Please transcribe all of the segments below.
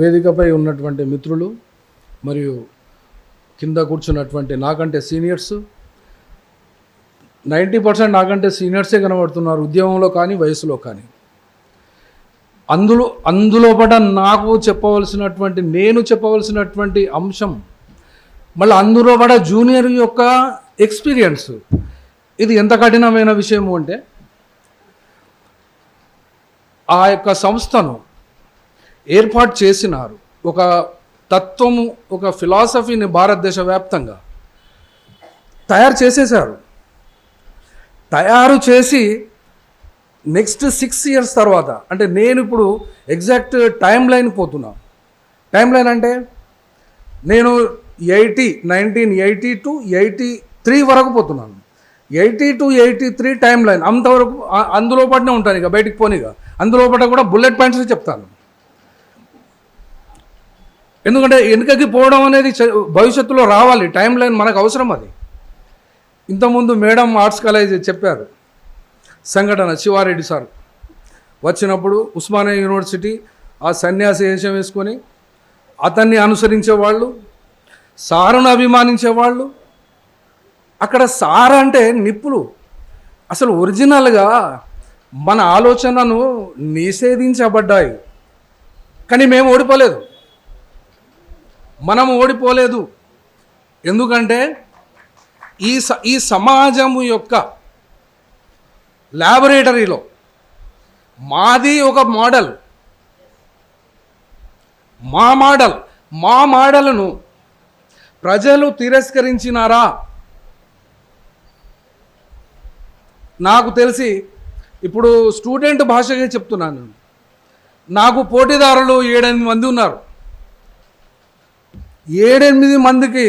వేదికపై ఉన్నటువంటి మిత్రులు మరియు కింద కూర్చున్నటువంటి నాకంటే సీనియర్స్ 90% నాకంటే సీనియర్సే కనబడుతున్నారు, ఉద్యమంలో కానీ వయసులో కానీ. అందులో పట నేను చెప్పవలసినటువంటి అంశం, మళ్ళీ అందులో పట జూనియర్ యొక్క ఎక్స్పీరియన్స్. ఇది ఎంత కఠినమైన విషయము అంటే, ఆ యొక్క సంస్థను ఏర్పాటు చేసినారు, ఒక తత్వము, ఒక ఫిలాసఫీని భారతదేశ వ్యాప్తంగా తయారు చేసేశారు. తయారు చేసి నెక్స్ట్ 6 years తర్వాత, అంటే నేను ఇప్పుడు ఎగ్జాక్ట్ టైం లైన్ పోతున్నా. టైం లైన్ అంటే నేను 1980 to 83 వరకు పోతున్నాను. 80 to 83 టైం లైన్, అంతవరకు అందులో పట్నే ఉంటాను, ఇక బయటికి పోనీగా. అందులో పట్ల కూడా బుల్లెట్ పాయింట్స్ చెప్తాను. ఎందుకంటే వెనుకకి పోవడం అనేది భవిష్యత్తులో రావాలి, టైం లైన్ మనకు అవసరం. అది ఇంతకుముందు మేడం ఆర్ట్స్ కాలేజ్ చెప్పారు సంఘటన. శివారెడ్డి సార్ వచ్చినప్పుడు ఉస్మానియా యూనివర్సిటీ ఆ సన్యాసి వేషం వేసుకొని అతన్ని అనుసరించేవాళ్ళు, సారును అభిమానించేవాళ్ళు. అక్కడ సార్ అంటే నిప్పులు. అసలు ఒరిజినల్గా మన ఆలోచనను నిషేధించబడ్డాయి, కానీ మేము ఓడిపోలేదు. మనం ఓడిపోలేదు. ఎందుకంటే ఈ సమాజము యొక్క ల్యాబొరేటరీలో మాది ఒక మోడల్. మా మోడల్ను ప్రజలు తిరస్కరించినారా? నాకు తెలిసి ఇప్పుడు స్టూడెంట్ భాషగా చెప్తున్నాను, నాకు పోటీదారులు 7-8 మంది ఉన్నారు. 7-8 మందికి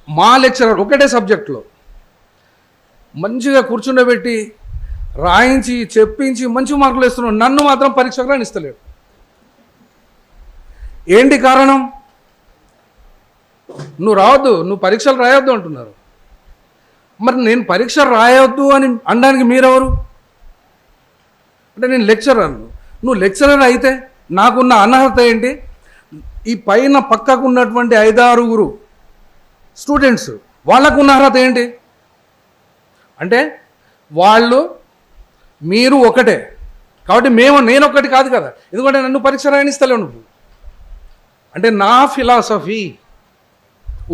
మా లెక్చరర్ ఒకటే సబ్జెక్టులో మంచిగా కూర్చుండబెట్టి రాయించి చెప్పించి మంచి మార్కులు ఇస్తున్నాడు. నన్ను మాత్రం పరీక్షకు రానిస్తలేడు. ఏంటి కారణం? నువ్వు రావద్దు, నువ్వు పరీక్షలు రాయొద్దు అంటున్నారు. మరి నేను పరీక్ష రాయొద్దు అని అనడానికి మీరెవరు? అంటే నేను లెక్చరర్ను. నువ్వు లెక్చరర్ అయితే నాకున్న అనర్హత ఏంటి? ఈ పైన పక్కకు ఉన్నటువంటి 5-6 స్టూడెంట్స్ వాళ్ళకున్న అర్హత ఏంటి? అంటే మీరు ఒకటే కాబట్టి నేను ఒక్కటి కాదు కదా, ఎందుకంటే నన్ను పరీక్ష రాయనిస్తలేవు నువ్వు. అంటే నా ఫిలాసఫీ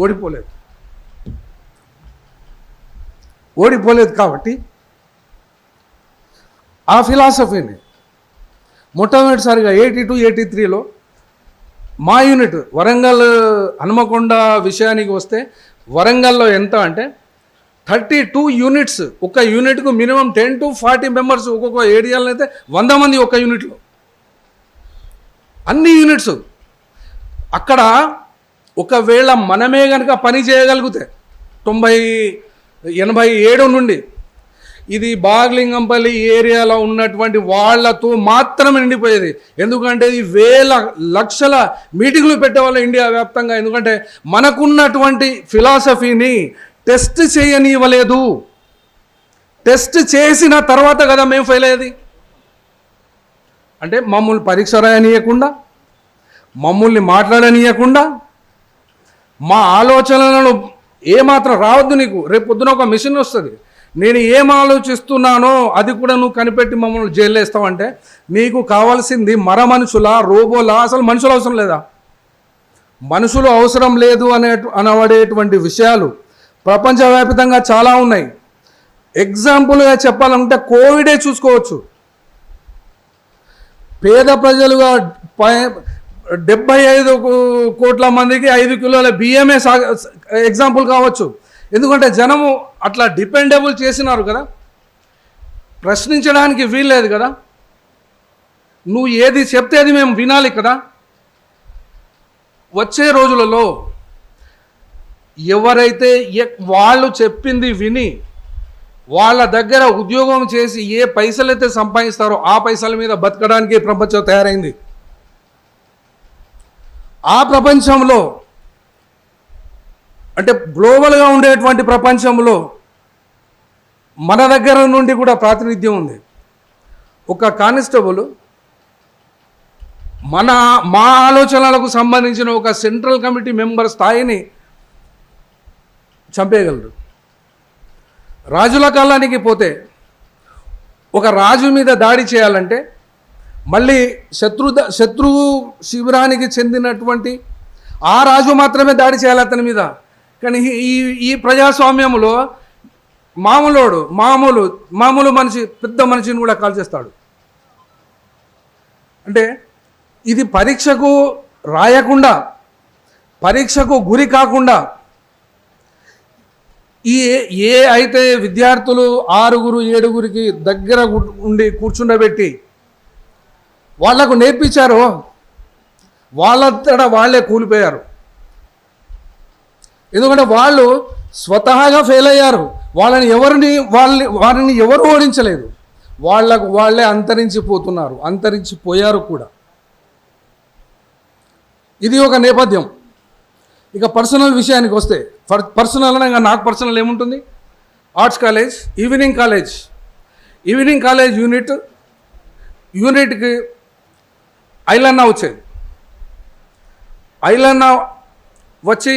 ఓడిపోలేదు కాబట్టి ఆ ఫిలాసఫీని మొట్టమొదటిసారిగా 82, 83లో మా యూనిట్ వరంగల్ హనుమకొండ విషయానికి వస్తే, వరంగల్లో ఎంత అంటే 32 యూనిట్స్. ఒక యూనిట్కు మినిమం 10 to 40 మెంబర్స్. ఒక్కొక్క ఏరియాలో అయితే 100 మంది ఒక యూనిట్లో, అన్ని యూనిట్స్. అక్కడ ఒకవేళ మనమే కనుక పని చేయగలిగితే 87 నుండి ఇది బాగ్లింగంపల్లి ఏరియాలో ఉన్నటువంటి వాళ్లతో మాత్రమే నిండిపోయేది. ఎందుకంటే ఇది వేల లక్షల మీటింగ్లు పెట్టేవాళ్ళు ఇండియా వ్యాప్తంగా. ఎందుకంటే మనకున్నటువంటి ఫిలాసఫీని టెస్ట్ చేయనివ్వలేదు. టెస్ట్ చేసిన తర్వాత కదా మేము ఫెయిల్ అయ్యేది. అంటే మమ్మల్ని పరీక్ష రాయనీయకుండా, మమ్మల్ని మాట్లాడనీయకుండా, మా ఆలోచనలను ఏమాత్రం రావద్దు నీకు, రేపు పొద్దున ఒక మిషన్ వస్తుంది, నేను ఏం ఆలోచిస్తున్నానో అది కూడా నువ్వు కనిపెట్టి మమ్మల్ని జైలు వేస్తావంటే నీకు కావాల్సింది మనుషులా, రోబోలా? అసలు మనుషులు అవసరం లేదా? మనుషులు అవసరం లేదు అనబడేటువంటి విషయాలు ప్రపంచవ్యాప్తంగా చాలా ఉన్నాయి. ఎగ్జాంపుల్గా చెప్పాలంటే కోవిడే చూసుకోవచ్చు. పేద ప్రజలుగా 75 కోట్ల మందికి 5 కిలోల బియ్యమే ఎగ్జాంపుల్ కావచ్చు. ఎందుకంటే జనము అట్లా డిపెండబుల్ చేసినారు కదా, ప్రశ్నించడానికి వీల్లేదు కదా. నువ్వు ఏది చెప్తే అది మేము వినాలి కదా. వచ్చే రోజులలో ఎవరైతే వాళ్ళు చెప్పింది విని వాళ్ళ దగ్గర ఉద్యోగం చేసి ఏ పైసలైతే సంపాదిస్తారో ఆ పైసల మీద బతకడానికి ప్రపంచం తయారైంది. ఆ ప్రపంచంలో అంటే గ్లోబల్గా ఉండేటువంటి ప్రపంచంలో మన దగ్గర నుండి కూడా ప్రాతినిధ్యం ఉంది. ఒక కానిస్టేబుల్ మా ఆలోచనలకు సంబంధించిన ఒక సెంట్రల్ కమిటీ మెంబర్ స్థాయిని చంపేయగలరు. రాజుల కాలానికి పోతే ఒక రాజు మీద దాడి చేయాలంటే మళ్ళీ శత్రువు శిబిరానికి చెందినటువంటి ఆ రాజు మాత్రమే దాడి చేయాలి అతని మీద. కానీ ఈ ప్రజాస్వామ్యంలో మామూలు మనిషి పెద్ద మనిషిని కూడా కాల్ చేస్తాడు. అంటే ఇది పరీక్షకు రాయకుండా, పరీక్షకు గురి కాకుండా ఏ అయితే విద్యార్థులు 6-7 దగ్గర ఉండి కూర్చుండబెట్టి వాళ్లకు నేర్పించారో వాళ్ళంతటా వాళ్ళే కూలిపోయారు. ఎందుకంటే వాళ్ళు స్వతహాగా ఫెయిల్ అయ్యారు. వారిని ఎవరు ఓడించలేదు. వాళ్ళే అంతరించిపోయారు కూడా. ఇది ఒక నేపథ్యం. ఇక పర్సనల్ విషయానికి వస్తే, పర్సనల్ అనగా నాకు పర్సనల్ ఏముంటుంది? ఆర్ట్స్ కాలేజ్, ఈవినింగ్ కాలేజ్ యూనిట్కి ఐలన్నా వచ్చేది. ఐలన్నా వచ్చి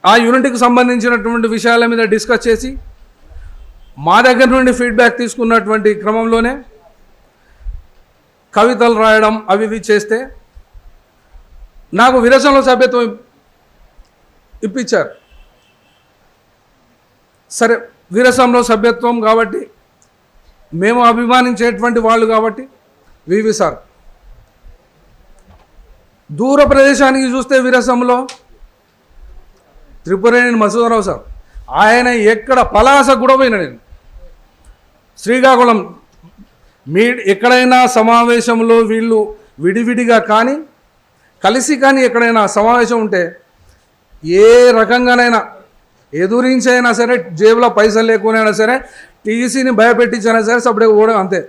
ఆ యూనిట్కి సంబంధించినటువంటి విషయాల మీద డిస్కస్ చేసి మా దగ్గర నుండి ఫీడ్బ్యాక్ తీసుకున్నటువంటి క్రమంలోనే కవితలు రాయడం అవి చేస్తే నాకు విరసంలో సభ్యత్వం ఇప్పించారు. సరే, విరసంలో సభ్యత్వం కాబట్టి మేము అభిమానించేటువంటి వాళ్ళు కాబట్టి వివి సార్. దూర ప్రదేశానికి చూస్తే విరసంలో త్రిపురేణి మసూదరావు సార్, ఆయన ఎక్కడ పలాస కూడా పోయినా నేను, శ్రీకాకుళం ఎక్కడైనా సమావేశంలో వీళ్ళు విడివిడిగా కానీ కలిసి కానీ ఎక్కడైనా సమావేశం ఉంటే ఏ రకంగానైనా ఎదురించైనా సరే, జేబులో పైసలు లేకునైనా సరే, టీసీని భయపెట్టించైనా సరే సపరేట్ కూడా అంతే.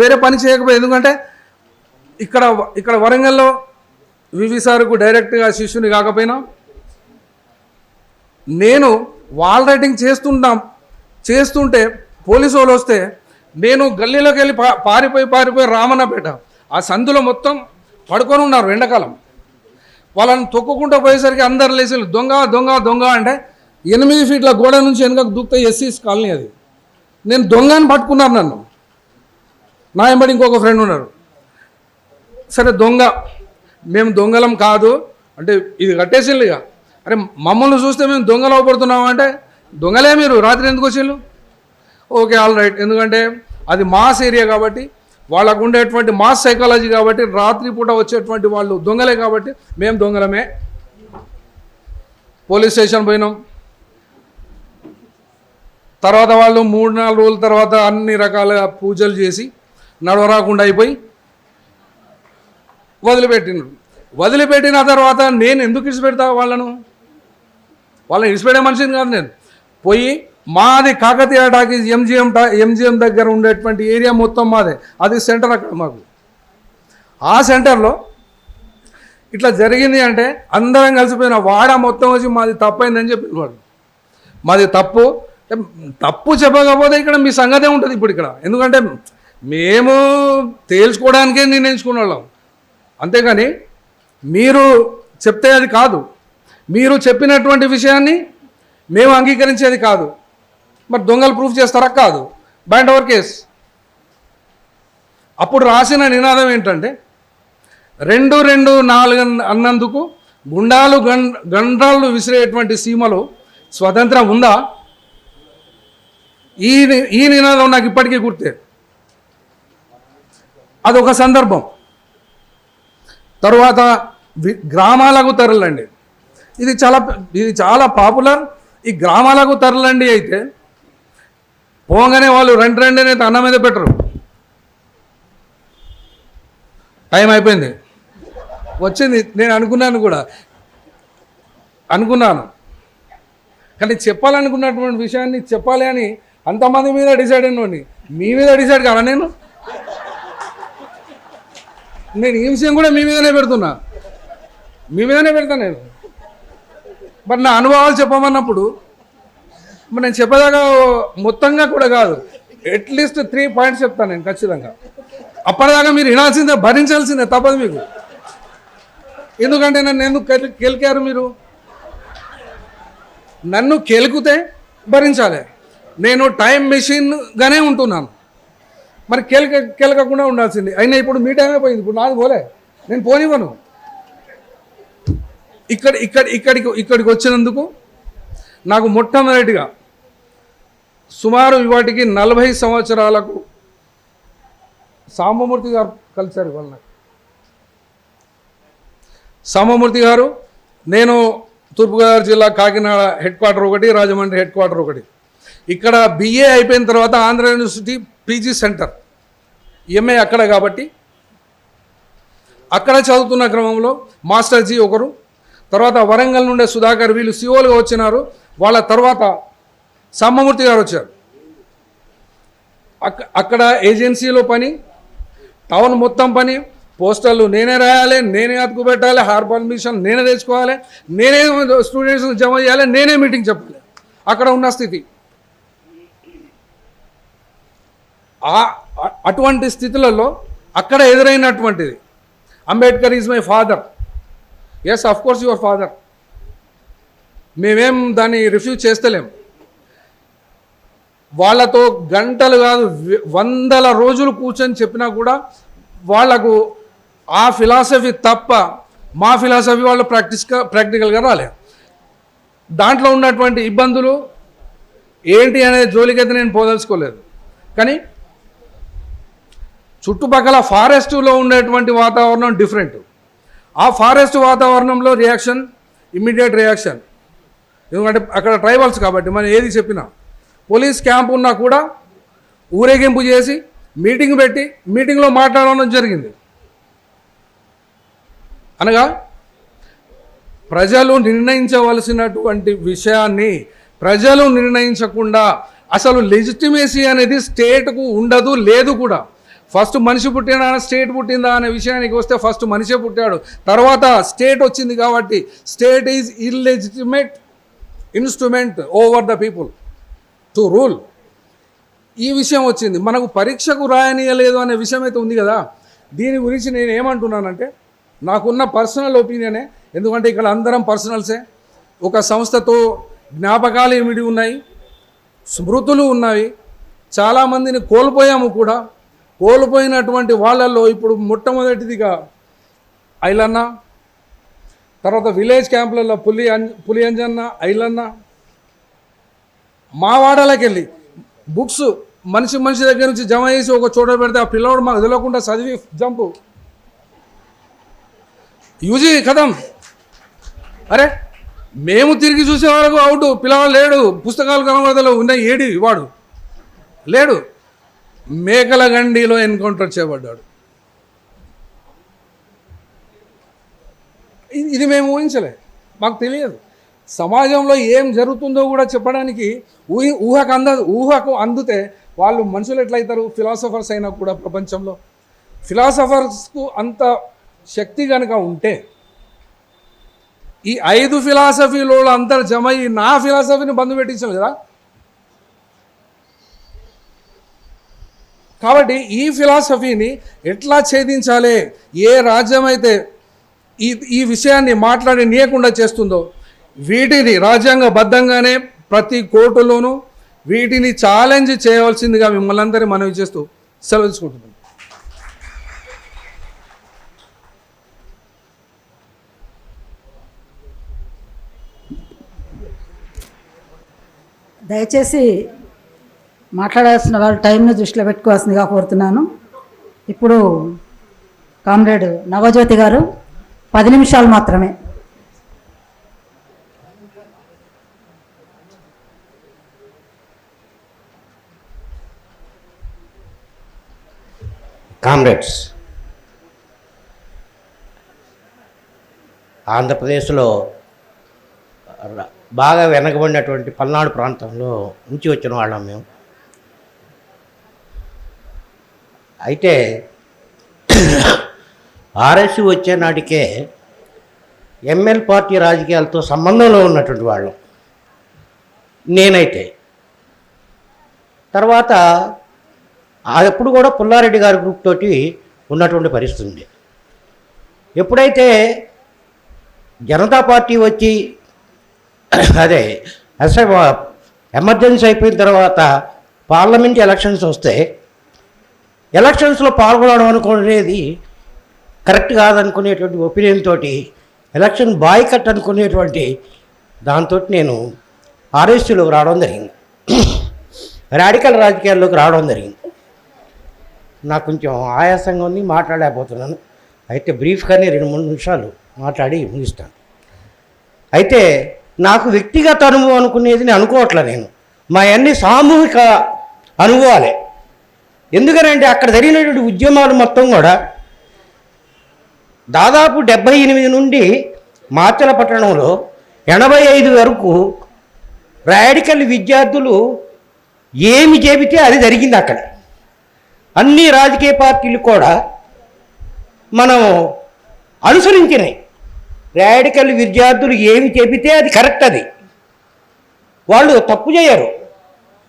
వేరే పని చేయకపోతే, ఎందుకంటే ఇక్కడ వరంగల్లో వివి సార్కు డైరెక్ట్గా శిష్యుని కాకపోయినా నేను వాల్ రైటింగ్ చేస్తుంటే పోలీసు వాళ్ళు వస్తే నేను గల్లీలోకి వెళ్ళి పారిపోయి రామన్నపేట ఆ సందులో మొత్తం పడుకొని ఉన్నారు ఎండాకాలం. వాళ్ళని తొక్కుకుంటూ పోయేసరికి అందరు లేచి దొంగ అంటే 8 ఫీట్ల గోడ నుంచి వెనకకు దూకుతే ఎస్సీస్ కాలనీ అది. నేను దొంగని పట్టుకున్నారు నన్ను. నా వెంబడి ఇంకొక ఫ్రెండ్ ఉన్నారు. సరే మేము దొంగలం కాదు అంటే ఇది కట్టేసిల్లు. ఇక అరే మమ్మల్ని చూస్తే మేము దొంగలు అవపడుతున్నాం అంటే, దొంగలే మీరు, రాత్రి ఎందుకు వచ్చిళ్ళు? Okay, all right. ఎందుకంటే అది మాస్ ఏరియా కాబట్టి, వాళ్ళకు ఉండేటువంటి మాస్ సైకాలజీ కాబట్టి, రాత్రిపూట వచ్చేటువంటి వాళ్ళు దొంగలే కాబట్టి మేము దొంగలమే. పోలీస్ స్టేషన్ పోయినాం. తర్వాత వాళ్ళు 3-4 రోజుల తర్వాత అన్ని రకాలుగా పూజలు చేసి నడవరాకుండా అయిపోయి వదిలిపెట్టిన తర్వాత నేను ఎందుకు ఇడిచిపెడతా వాళ్ళని ఇడిచిపెట్టే మనిషిని కాదు నేను. పోయి మాది కాకతీయ టాకీస్ ఎంజిఎం దగ్గర ఉండేటువంటి ఏరియా మొత్తం మాదే, అది సెంటర్. అక్కడ మాకు ఆ సెంటర్లో ఇట్లా జరిగింది అంటే అందరం కలిసిపోయిన వాడ మొత్తం వచ్చి మాది తప్పైందని చెప్పిన వాడు. మాది తప్పు చెప్పకపోతే ఇక్కడ మీ సంగతే ఉంటుంది ఇప్పుడు ఇక్కడ. ఎందుకంటే మేము తేల్చుకోవడానికే నిర్ణయించుకున్న వాళ్ళం, అంతేగాని మీరు చెప్తే అది కాదు. మీరు చెప్పినటువంటి విషయాన్ని మేము అంగీకరించేది కాదు. మరి దొంగలు ప్రూఫ్ చేస్తారా? కాదు. Bind over case. అప్పుడు రాసిన నినాదం ఏంటంటే 2-2-4 అన్నందుకు గండ్రాలు విసిరేటువంటి సీమలో స్వతంత్రం ఉందా? ఈ నినాదం నాకు ఇప్పటికీ గుర్తే. అదొక సందర్భం. తరువాత గ్రామాలకు తరలండి, ఇది చాలా పాపులర్. ఈ గ్రామాలకు తరలండి అయితే పోగానే వాళ్ళు రండి అయితే అన్నం మీద పెట్టరు. టైం అయిపోయింది, వచ్చింది. నేను అనుకున్నాను కానీ చెప్పాలనుకున్నటువంటి విషయాన్ని చెప్పాలి అని అంతమంది మీద డిసైడ్ అయినోని మీ మీద డిసైడ్ కాదా? నేను ఈ విషయం కూడా మీ మీదనే పెడతాను నేను. మరి నా అనుభవాలు చెప్పమన్నప్పుడు మరి నేను చెప్పేదాకా మొత్తంగా కూడా కాదు, అట్లీస్ట్ 3 పాయింట్స్ చెప్తాను నేను ఖచ్చితంగా. అప్పటిదాకా మీరు వినాల్సిందే, భరించాల్సిందే, తప్పదు మీకు. ఎందుకంటే నన్ను ఎందుకు కెలికారు మీరు? నన్ను కెలికితే భరించాలి. నేను టైం మెషిన్గానే ఉంటున్నాను, మరి కెలకకుండా ఉండాల్సింది. అయినా ఇప్పుడు మీ టైమే పోయింది, ఇప్పుడు నాది పోలే, నేను పోనివ్వను. ఇక్కడికి వచ్చినందుకు నాకు మొట్టమొదటిగా సుమారు ఇవాటికి 40 సంవత్సరాలకు సాంబమూర్తి గారు కలిశారు వాళ్ళ. సాంబమూర్తి గారు, నేను తూర్పుగోదావరి జిల్లా కాకినాడ హెడ్ క్వార్టర్ ఒకటి, రాజమండ్రి హెడ్ క్వార్టర్ ఒకటి. ఇక్కడ బిఏ అయిపోయిన తర్వాత Andhra university PG centre, MA అక్కడ కాబట్టి అక్కడ చదువుతున్న క్రమంలో మాస్టర్ జీ ఒకరు, తర్వాత వరంగల్ నుండే సుధాకర్, వీళ్ళు సిఓలుగా వచ్చినారు. వాళ్ళ తర్వాత సాంబమూర్తి గారు వచ్చారు. అక్కడ ఏజెన్సీలో పని, టౌన్ మొత్తం పని, పోస్టర్లు నేనే రాయాలి, నేనే అతుకు పెట్టాలి, హార్బల్ మిషన్ నేనే తెచ్చుకోవాలి, నేనే స్టూడెంట్స్ జమ చేయాలి, నేనే మీటింగ్ చెప్పాలి. అక్కడ ఉన్న స్థితి. అటువంటి స్థితులలో అక్కడ ఎదురైనటువంటిది, Ambedkar is my father. Yes, of course your father. మేమేం దాన్ని రిఫ్యూజ్ చేస్తలేం. వాళ్ళతో గంటలు కాదు 100 రోజులు కూర్చొని చెప్పినా కూడా వాళ్లకు ఆ ఫిలాసఫీ తప్ప మా ఫిలాసఫీ వాళ్ళు ప్రాక్టికల్గా రాలేదు. దాంట్లో ఉన్నటువంటి ఇబ్బందులు ఏంటి అనే జోలికైతే నేను పోదలుచుకోలేదు. కానీ చుట్టుపక్కల ఫారెస్టులో ఉండేటువంటి వాతావరణం డిఫరెంట్. ఆ ఫారెస్ట్ వాతావరణంలో రియాక్షన్, ఇమ్మీడియట్ రియాక్షన్. ఎందుకంటే అక్కడ ట్రైబల్స్ కాబట్టి మనం ఏది చెప్పినా, పోలీస్ క్యాంప్ ఉన్నా కూడా ఊరేగింపు చేసి మీటింగ్ పెట్టి మీటింగ్లో మాట్లాడడం జరిగింది. అనగా ప్రజలు నిర్ణయించవలసినటువంటి విషయాన్ని ప్రజలు నిర్ణయించకుండా అసలు లెజిటిమేసీ అనేది స్టేట్కు ఉండదు, లేదు కూడా. ఫస్ట్ మనిషి పుట్టినా స్టేట్ పుట్టిందా అనే విషయానికి వస్తే ఫస్ట్ మనిషే పుట్టాడు, తర్వాత స్టేట్ వచ్చింది. కాబట్టి state is illegitimate instrument over the people to rule. ఈ విషయం వచ్చింది. మనకు పరీక్షకు రాయనీయలేదు అనే విషయం అయితే ఉంది కదా. దీని గురించి నేను ఏమంటున్నానంటే, నాకున్న పర్సనల్ ఒపీనియనే. ఎందుకంటే ఇక్కడ అందరం పర్సనల్సే. ఒక సంస్థతో జ్ఞాపకాలు ఏమిటి ఉన్నాయి, స్మృతులు ఉన్నాయి, చాలామందిని కోల్పోయాము కూడా. కోల్పోయినటువంటి వాళ్ళల్లో ఇప్పుడు మొట్టమొదటిదిగా ఐలన్న, తర్వాత విలేజ్ క్యాంపులలో పులి అంజన్న, ఐలన్న. మా వాడలోకి వెళ్ళి బుక్స్ మనిషి దగ్గర నుంచి జమ చేసి ఒక చోట పెడితే ఆ పిల్లవాడు మాకు తెలియకుండా చదివి జంపు యూజీ కథం. అరే మేము తిరిగి చూసే వరకు అవుట్, పిల్లవాడు లేడు, పుస్తకాలు కనబడతలో ఉన్నాయి, ఏడి వాడు లేడు. మేకల గండిలో ఎన్కౌంటర్ చేయబడ్డాడు. ఇది మేము ఊహించలే, మాకు తెలియదు. సమాజంలో ఏం జరుగుతుందో కూడా చెప్పడానికి ఊహకు అందుతే వాళ్ళు మనుషులు ఎట్లయితారు? ఫిలాసఫర్స్ అయినా కూడా ప్రపంచంలో ఫిలాసఫర్స్కు అంత శక్తి కనుక ఉంటే ఈ 5 ఫిలాసఫీలో అందరు జమయ్యి నా ఫిలాసఫీని బంధు పెట్టించాలి కదా. కాబట్టి ఈ ఫిలాసఫీని ఎట్లా ఛేదించాలి? ఏ రాజ్యం అయితే ఈ విషయాన్ని మాట్లాడనీయకుండా చేస్తుందో వీటిని రాజ్యాంగబద్ధంగానే ప్రతి కోర్టులోనూ వీటిని ఛాలెంజ్ చేయవలసిందిగా మిమ్మల్ని అందరినీ మనవి చేస్తూ సెలవు తీసుకుంటున్నాం. దయచేసి మాట్లాడాల్సిన వాళ్ళ టైంను దృష్టిలో పెట్టుకోవాల్సిందిగా కోరుతున్నాను. ఇప్పుడు కామ్రేడ్ నవజ్యోతి గారు 10 నిమిషాలు మాత్రమే. కామ్రేడ్స్, ఆంధ్రప్రదేశ్లో బాగా వెనకబడినటువంటి పల్నాడు ప్రాంతంలో నుంచి వచ్చిన వాళ్ళం మేము. అయితే ఆర్ఎస్సీ వచ్చే నాటికే ఎంఎల్ పార్టీ రాజకీయాలతో సంబంధంలో ఉన్నటువంటి వాళ్ళం నేనైతే. తర్వాత అప్పుడు కూడా పుల్లారెడ్డి గారి గ్రూప్ తోటి ఉన్నటువంటి పరిస్థితి ఉంది. ఎప్పుడైతే జనతా పార్టీ వచ్చి అదే ఎమర్జెన్సీ అయిపోయిన తర్వాత పార్లమెంట్ ఎలక్షన్స్ వస్తే ఎలక్షన్స్లో పాల్గొనడం అనుకునేది కరెక్ట్ కాదనుకునేటువంటి ఒపీనియన్ తోటి ఎలక్షన్ బాయ్కట్ అనుకునేటువంటి దాంతో నేను ఆర్ఎస్సీలోకి రావడం జరిగింది, రాడికల్ రాజకీయాల్లోకి రావడం జరిగింది. నాకు కొంచెం ఆయాసంగా ఉంది, మాట్లాడలేకపోతున్నాను. అయితే బ్రీఫ్గానే 2-3 నిమిషాలు మాట్లాడి ముగిస్తాను. అయితే నాకు వ్యక్తిగత అనుభవం అనుకునేది నేను అనుకోవట్లే. నేను మా అన్ని సామూహిక అనుభవాలే. ఎందుకనంటే అక్కడ జరిగినటువంటి ఉద్యమాలు మొత్తం కూడా దాదాపు 78 నుండి మాచల పట్టణంలో 85 వరకు రాడికల్ విద్యార్థులు ఏమి చెబితే అది జరిగింది. అక్కడ అన్ని రాజకీయ పార్టీలు కూడా మనం అనుసరించినాయి. రాడికల్ విద్యార్థులు ఏమి చెబితే అది కరెక్ట్, అది వాళ్ళు తప్పు చేయరు.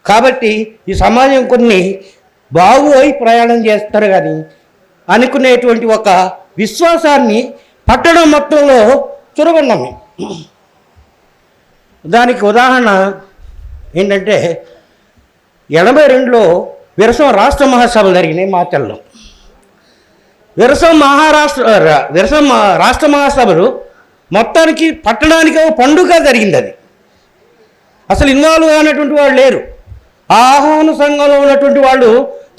కాబట్టి ఈ సమాజం కొన్ని బాగుపోయి ప్రయాణం చేస్తారు కానీ అనుకునేటువంటి ఒక విశ్వాసాన్ని పట్టణం మొత్తంలో చొరగొన్నాము. దానికి ఉదాహరణ ఏంటంటే 82లో విరసం రాష్ట్ర మహాసభలు జరిగినాయి మాచల్లో. విరసం రాష్ట్ర మహాసభలు మొత్తానికి పట్టణానికి ఒక పండుగ జరిగింది. అది అసలు ఇన్వాల్వ్ అయినటువంటి వాళ్ళు లేరు. ఆహ్వాన సంఘంలో ఉన్నటువంటి వాళ్ళు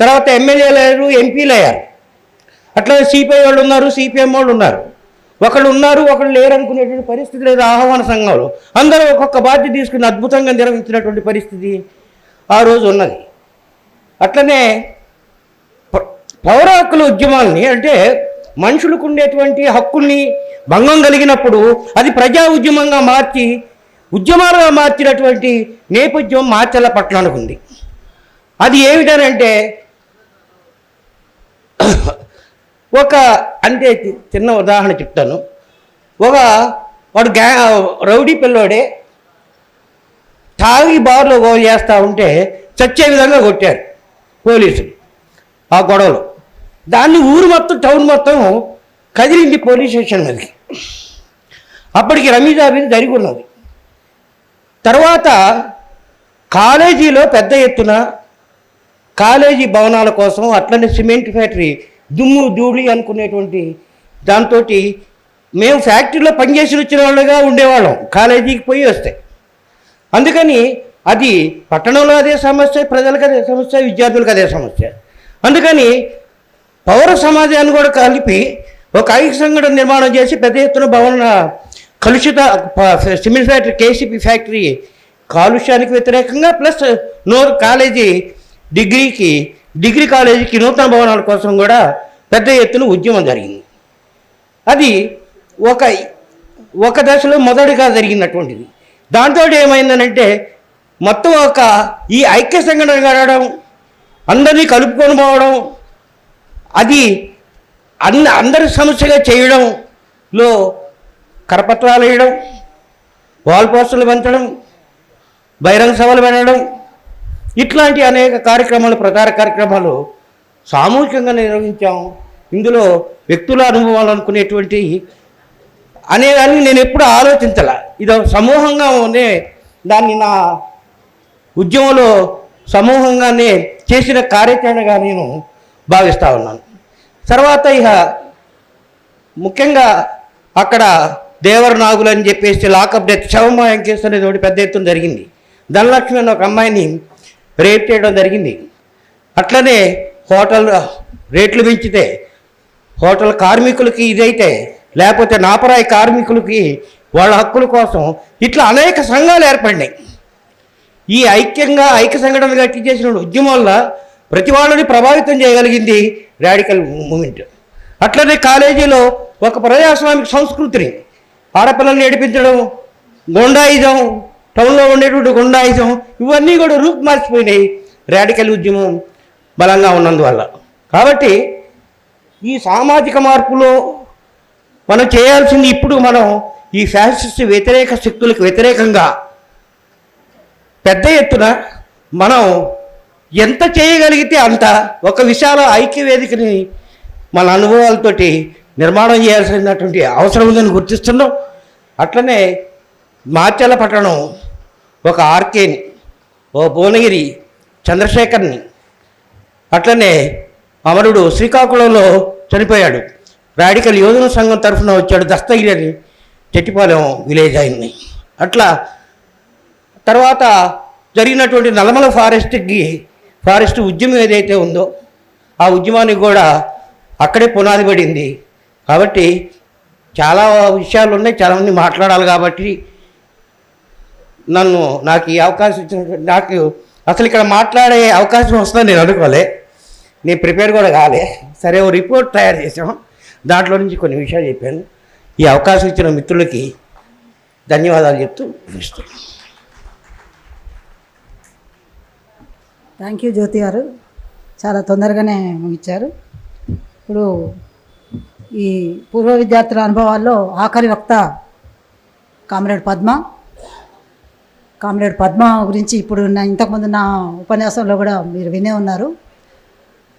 తర్వాత ఎమ్మెల్యేలు అయ్యారు, ఎంపీలు అయ్యారు. అట్లనే సిపిఐ వాళ్ళు ఉన్నారు, సిపిఎం వాళ్ళు ఉన్నారు. ఒకళ్ళు ఉన్నారు, ఒకళ్ళు లేరు అనుకునేటువంటి పరిస్థితి లేదు. ఆహ్వాన సంఘంలో అందరూ ఒక్కొక్క బాధ్యత తీసుకుని అద్భుతంగా నిర్వహించినటువంటి పరిస్థితి ఆ రోజు ఉన్నది. అట్లనే పౌర హక్కుల ఉద్యమాల్ని, అంటే మనుషులకు ఉండేటువంటి హక్కుల్ని భంగం కలిగినప్పుడు అది ప్రజా ఉద్యమంగా మార్చి ఉద్యమాలుగా మార్చినటువంటి నేపథ్యం మాచర్ల పట్టణానికి ఉంది. అది ఏమిటనంటే అంటే చిన్న ఉదాహరణ చెప్తాను. వాడు రౌడీ పిల్లోడే తాగి బార్లో గోల్ చేస్తూ ఉంటే చచ్చే విధంగా కొట్టారు పోలీసులు ఆ గొడవలో. దాన్ని ఊరు మొత్తం, టౌన్ మొత్తం కదిలింది పోలీస్ స్టేషన్ మీదకి. అప్పటికి రమీజాబీది జరిగి ఉన్నది. తర్వాత కాలేజీలో పెద్ద ఎత్తున కాలేజీ భవనాల కోసం, అట్లనే సిమెంట్ ఫ్యాక్టరీ దుమ్ము ధూళి అనుకునేటువంటి దాంతో మేము ఫ్యాక్టరీలో పనిచేసి వచ్చిన వాళ్ళుగా ఉండేవాళ్ళం కాలేజీకి పోయి వస్తే. అందుకని అది పట్టణంలో అదే సమస్య, ప్రజలకు అదే సమస్య, విద్యార్థులకు అదే సమస్య. అందుకని పౌర సమాజాన్ని కూడా కలిపి ఒక ఐక్య సంఘటన నిర్మాణం చేసి పెద్ద ఎత్తున భవన కలుషిత సిమెంట్ ఫ్యాక్టరీ, కేసీపీ ఫ్యాక్టరీ కాలుష్యానికి వ్యతిరేకంగా ప్లస్ కాలేజీ డిగ్రీ కాలేజీకి నూతన భవనాల కోసం కూడా పెద్ద ఎత్తున ఉద్యమం జరిగింది. అది ఒక దశలో మొదటిగా జరిగినటువంటిది. దాంతో ఏమైందనంటే మొత్తం ఈ ఐక్య సంఘటన కలగడం, అందరినీ కలుపుకొని పోవడం, అది అందరి సమస్యగా చేయడంలో కరపత్రాలు వేయడం, వాల్ పోస్టర్లు పెంచడం, బహిరంగ సభలు పెట్టడం, ఇట్లాంటి అనేక కార్యక్రమాలు, ప్రచార కార్యక్రమాలు సామూహికంగా నిర్వహించాం. ఇందులో వ్యక్తుల అనుభవాలు అనుకునేటువంటి అనేదాన్ని నేను ఎప్పుడు ఆలోచించాల. ఇది సమూహంగా ఉండే దాన్ని నా ఉద్యమంలో సమూహంగానే చేసిన కార్యాచరణగా నేను భావిస్తూ ఉన్నాను. తర్వాత ముఖ్యంగా అక్కడ దేవర నాగులు అని చెప్పేసి లాకప్ డెత్, శవమాయం కేసు అనేది ఒకటి పెద్ద ఎత్తున జరిగింది. ధనలక్ష్మి అనే ఒక అమ్మాయిని రేప్ చేయడం జరిగింది. అట్లనే హోటల్ రేట్లు పెంచితే హోటల్ కార్మికులకి ఇదైతే, లేకపోతే నాపరాయి కార్మికులకి వాళ్ళ హక్కుల కోసం ఇట్లా అనేక సంఘాలు ఏర్పడినాయి. ఈ ఐక్య సంఘటన గట్టి చేసిన ఉద్యమం వల్ల ప్రతి వాళ్ళని ప్రభావితం చేయగలిగింది రాడికల్ మూమెంట్. అట్లనే కాలేజీలో ఒక ప్రజాస్వామిక సంస్కృతిని, ఆడపిల్లల్ని ఏడిపించడం, గుండాయిజం, టౌన్లో ఉండేటువంటి గుండాయిజం, ఇవన్నీ కూడా రూపుమార్చిపోయినాయి రాడికల్ ఉద్యమం బలంగా ఉన్నందువల్ల. కాబట్టి ఈ సామాజిక మార్పులో మనం చేయాల్సింది, ఇప్పుడు మనం ఈ ఫ్యాసిస్ట్ వ్యతిరేక శక్తులకు వ్యతిరేకంగా పెద్ద ఎత్తున మనం ఎంత చేయగలిగితే అంత ఒక విశాల ఐక్య వేదికని మన అనుభవాలతోటి నిర్మాణం చేయాల్సినటువంటి అవసరం ఉందని గుర్తిస్తున్నాం. అట్లనే మాచర్ల పట్టణం ఒక ఆర్కేని, ఓ భువనగిరి చంద్రశేఖర్ని, అట్లనే అమరుడు శ్రీకాకుళంలో చనిపోయాడు, రాడికల్ యోజన సంఘం తరఫున వచ్చాడు దస్తగిరి అని చెట్టిపాలెం విలేజ్ అయింది. అట్లా తర్వాత జరిగినటువంటి నల్లమల ఫారెస్ట్ ఉద్యమం ఏదైతే ఉందో ఆ ఉద్యమానికి కూడా అక్కడే పునాది పడింది. కాబట్టి చాలా విషయాలు ఉన్నాయి, చాలామంది మాట్లాడాలి. కాబట్టి నాకు ఈ అవకాశం ఇచ్చినటువంటి, నాకు అసలు ఇక్కడ మాట్లాడే అవకాశం వస్తుందని నేను అనుకోలే, నేను ప్రిపేర్ కూడా కాలే. సరే, ఓ రిపోర్ట్ తయారు చేసాం, దాంట్లో నుంచి కొన్ని విషయాలు చెప్పాను. ఈ అవకాశం ఇచ్చిన మిత్రులకి ధన్యవాదాలు చెప్తూ ముగిస్తున్నాను. థ్యాంక్ యూ జ్యోతి గారు, చాలా తొందరగానే ముగించారు. ఇప్పుడు ఈ పూర్వ విద్యార్థుల అనుభవాల్లో ఆఖరి వక్త కామ్రేడ్ పద్మ గురించి ఇప్పుడు ఇంతకుముందు నా ఉపన్యాసంలో కూడా మీరు వినే ఉన్నారు.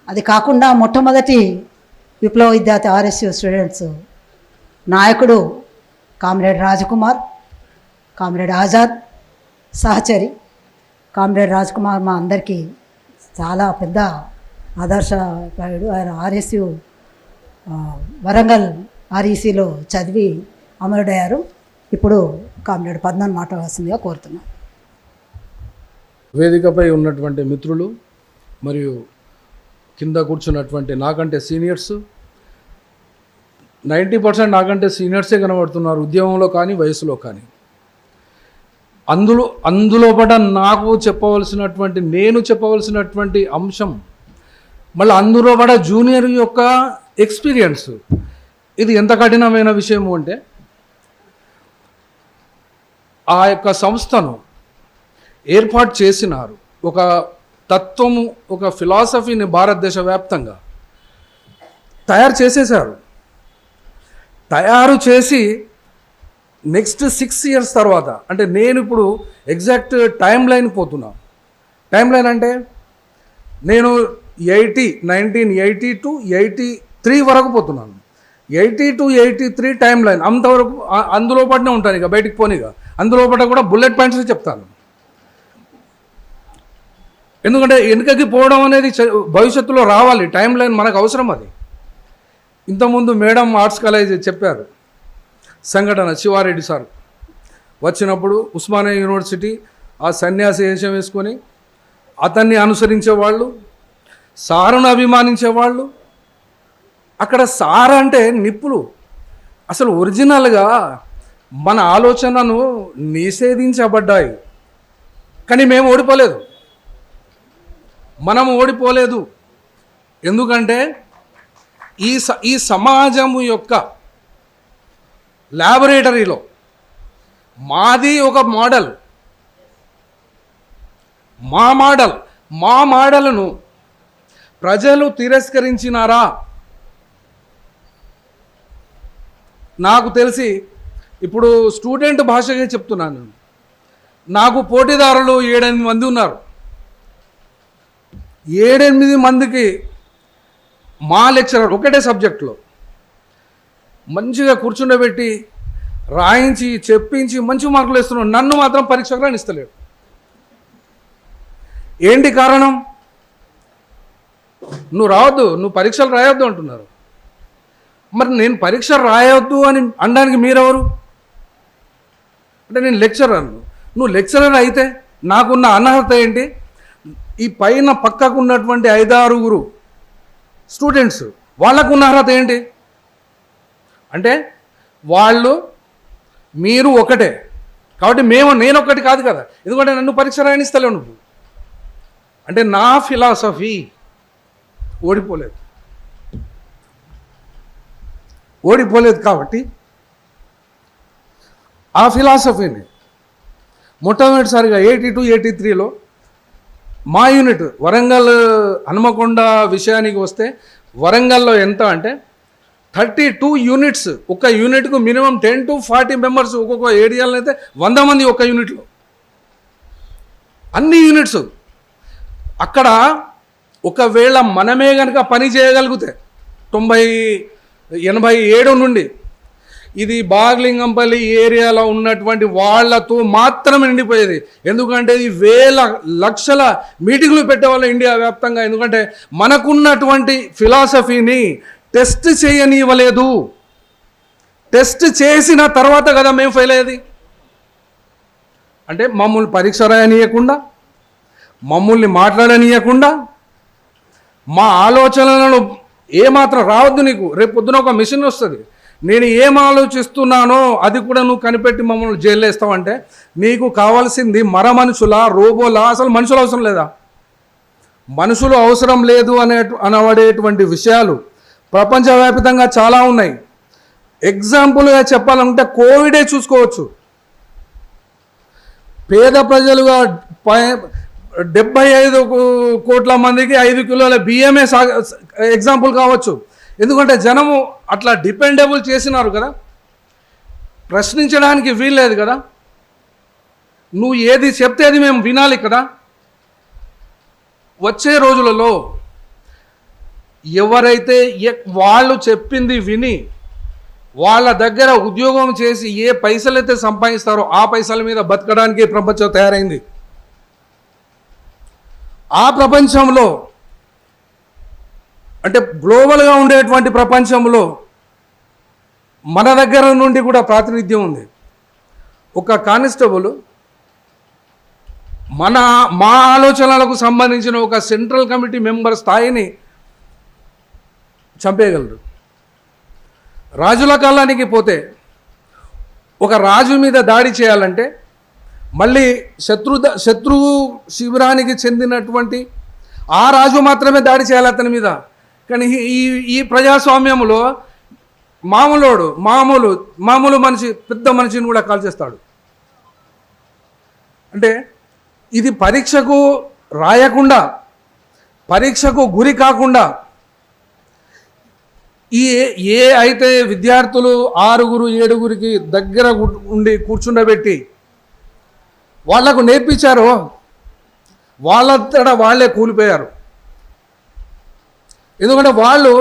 అది కాకుండా మొట్టమొదటి విప్లవ విద్యార్థి ఆర్ఎస్యు స్టూడెంట్స్ నాయకుడు కామ్రేడ్ రాజకుమార్, కామ్రేడ్ ఆజాద్ సహచరి కామ్రేడ్ రాజ్కుమార్ మా అందరికీ చాలా పెద్ద ఆదర్శప్రాయుడు. ఆయన ఆర్ఎస్యు వరంగల్ ఆర్ఈసీలో చదివి అమరుడయ్యారు. ఇప్పుడు కామ్రేడ్ పద్మను మాట్లాడాల్సిందిగా కోరుతున్నాను. వేదికపై ఉన్నటువంటి మిత్రులు మరియు కింద కూర్చున్నటువంటి నాకంటే సీనియర్స్, 90% నాకంటే సీనియర్సే కనబడుతున్నారు, ఉద్యమంలో కానీ వయసులో కానీ. అందులో పట నేను చెప్పవలసినటువంటి అంశం, మళ్ళీ అందులో పడ జూనియర్ యొక్క ఎక్స్పీరియన్స్. ఇది ఎంత కఠినమైన విషయము అంటే, ఆ యొక్క సంస్థను ఏర్పాటు చేసినారు, ఒక తత్వము, ఒక ఫిలాసఫీని భారతదేశ వ్యాప్తంగా తయారు చేసేసారు. తయారు చేసి నెక్స్ట్ 6 years తర్వాత, అంటే నేను ఇప్పుడు ఎగ్జాక్ట్ టైం లైన్ పోతున్నా. టైం లైన్ అంటే నేను 1980 to 83 వరకు పోతున్నాను. 80 to 83 టైం లైన్ అంతవరకు అందులో పడినే ఉంటాను, ఇక బయటికి పోనీగా. అందులో పడ్డ కూడా బుల్లెట్ పాయింట్స్ చెప్తాను. ఎందుకంటే వెనుకకి పోవడం అనేది భవిష్యత్తులో రావాలి, టైం లైన్ మనకు అవసరం. అది ఇంతకుముందు మేడం ఆర్ట్స్ కాలేజ్ చెప్పారు సంఘటన. శివారెడ్డి సార్ వచ్చినప్పుడు ఉస్మానియా యూనివర్సిటీ ఆ సన్యాసి వేషం వేసుకొని అతన్ని అనుసరించేవాళ్ళు, సారును అభిమానించేవాళ్ళు. అక్కడ సార్ అంటే నిప్పులు. అసలు ఒరిజినల్గా మన ఆలోచనను నిషేధించబడ్డాయి, కానీ మేము ఓడిపోలేదు, మనం ఓడిపోలేదు. ఎందుకంటే ఈ సమాజము యొక్క ల్యాబొరేటరీలో మాది ఒక మోడల్. మా మోడల్ను ప్రజలు తిరస్కరించినారా? నాకు తెలిసి ఇప్పుడు స్టూడెంట్ భాషగా చెప్తున్నాను, నాకు పోటీదారులు 7-8 మంది ఉన్నారు. 7-8 మందికి మా లెక్చరర్ ఒకటే సబ్జెక్టులో మంచిగా కూర్చుండబెట్టి రాయించి చెప్పించి మంచి మార్కులు ఇస్తున్నాడు. నన్ను మాత్రం పరీక్షకు రాణిస్తలేడు. ఏంటి కారణం? నువ్వు రావద్దు, నువ్వు పరీక్షలు రాయొద్దు అంటున్నారు. మరి నేను పరీక్ష రాయొద్దు అని అనడానికి మీరెవరు? అంటే నేను లెక్చరర్. నువ్వు లెక్చరర్ అయితే నాకున్న అనర్హత ఏంటి? ఈ పైన పక్కకు ఉన్నటువంటి 5-6 స్టూడెంట్స్ వాళ్ళకున్న అర్హత ఏంటి? అంటే మీరు ఒకటే కాబట్టి నేను ఒకటి కాదు కదా, ఎందుకంటే నన్ను పరీక్ష రాయనిస్తలేవు నువ్వు. అంటే నా ఫిలాసఫీ ఓడిపోలేదు కాబట్టి ఆ ఫిలాసఫీని మొట్టమొదటిసారిగా 82-83లో మా యూనిట్ వరంగల్ హనుమకొండ విషయానికి వస్తే, వరంగల్లో ఎంత అంటే 32 యూనిట్స్. ఒక యూనిట్కు మినిమం 10 to 40 మెంబర్స్. ఒక్కొక్క ఏరియాలో అయితే 100 మంది ఒక యూనిట్లో. అన్ని యూనిట్స్ అక్కడ ఒకవేళ మనమే కనుక పని చేయగలిగితే 87 నుండి ఇది బాగ్లింగంపల్లి ఏరియాలో ఉన్నటువంటి వాళ్ళతో మాత్రమే నిండిపోయేది. ఎందుకంటే ఇది వేల లక్షల మీటింగ్లు పెట్టేవాళ్ళు ఇండియా వ్యాప్తంగా. ఎందుకంటే మనకున్నటువంటి ఫిలాసఫీని టెస్ట్ చేయనివ్వలేదు. టెస్ట్ చేసిన తర్వాత కదా మేము ఫెయిల్ అయ్యేది. అంటే మమ్మల్ని పరీక్ష రాయనీయకుండా, మమ్మల్ని మాట్లాడనీయకుండా, మా ఆలోచనలను ఏమాత్రం రావద్దు నీకు, రేపు పొద్దున ఒక మిషన్ వస్తుంది, నేను ఏం ఆలోచిస్తున్నానో అది కూడా నువ్వు కనిపెట్టి మమ్మల్ని జైల్లో వేస్తావంటే నీకు కావాల్సింది మనుషుల రోబోలా? అసలు మనుషులు అవసరం లేదా? మనుషులు అవసరం లేదు అనబడేటువంటి విషయాలు ప్రపంచవ్యాప్తంగా చాలా ఉన్నాయి. ఎగ్జాంపుల్గా చెప్పాలంటే కోవిడే చూసుకోవచ్చు. పేద ప్రజలుగా 75 కోట్ల మందికి 5 కిలోల బియ్యమే ఎగ్జాంపుల్ కావచ్చు. ఎందుకంటే జనము అట్లా డిపెండబుల్ చేసినారు కదా, ప్రశ్నించడానికి వీల్లేదు కదా. నువ్వు ఏది చెప్తే అది మేము వినాలి కదా. వచ్చే రోజులలో ఎవరైతే వాళ్ళు చెప్పింది విని వాళ్ళ దగ్గర ఉద్యోగం చేసి ఏ పైసలు అయితే సంపాదిస్తారో ఆ పైసల మీద బతకడానికి ప్రపంచం తయారైంది. ఆ ప్రపంచంలో అంటే గ్లోబల్గా ఉండేటువంటి ప్రపంచంలో మన దగ్గర నుండి కూడా ప్రాతినిధ్యం ఉంది. ఒక కానిస్టేబుల్ మా ఆలోచనలకు సంబంధించిన ఒక సెంట్రల్ కమిటీ మెంబర్ స్థాయిని చంపేయగలరు. రాజుల కాలానికి పోతే ఒక రాజు మీద దాడి చేయాలంటే మళ్ళీ శత్రువు శిబిరానికి చెందినటువంటి ఆ రాజు మాత్రమే దాడి చేయాలి అతని మీద. కానీ ఈ ప్రజాస్వామ్యంలో మామూలు మనిషి పెద్ద మనిషిని కూడా కాల్చేస్తాడు. అంటే ఇది పరీక్షకు రాయకుండా, పరీక్షకు గురి కాకుండా ఏ అయితే విద్యార్థులు 6-7 దగ్గర ఉండి కూర్చుండబెట్టి వాళ్లకు నేర్పించారో వాళ్ళంతటా వాళ్ళే కూలిపోయారు. ఎందుకంటే వాళ్ళు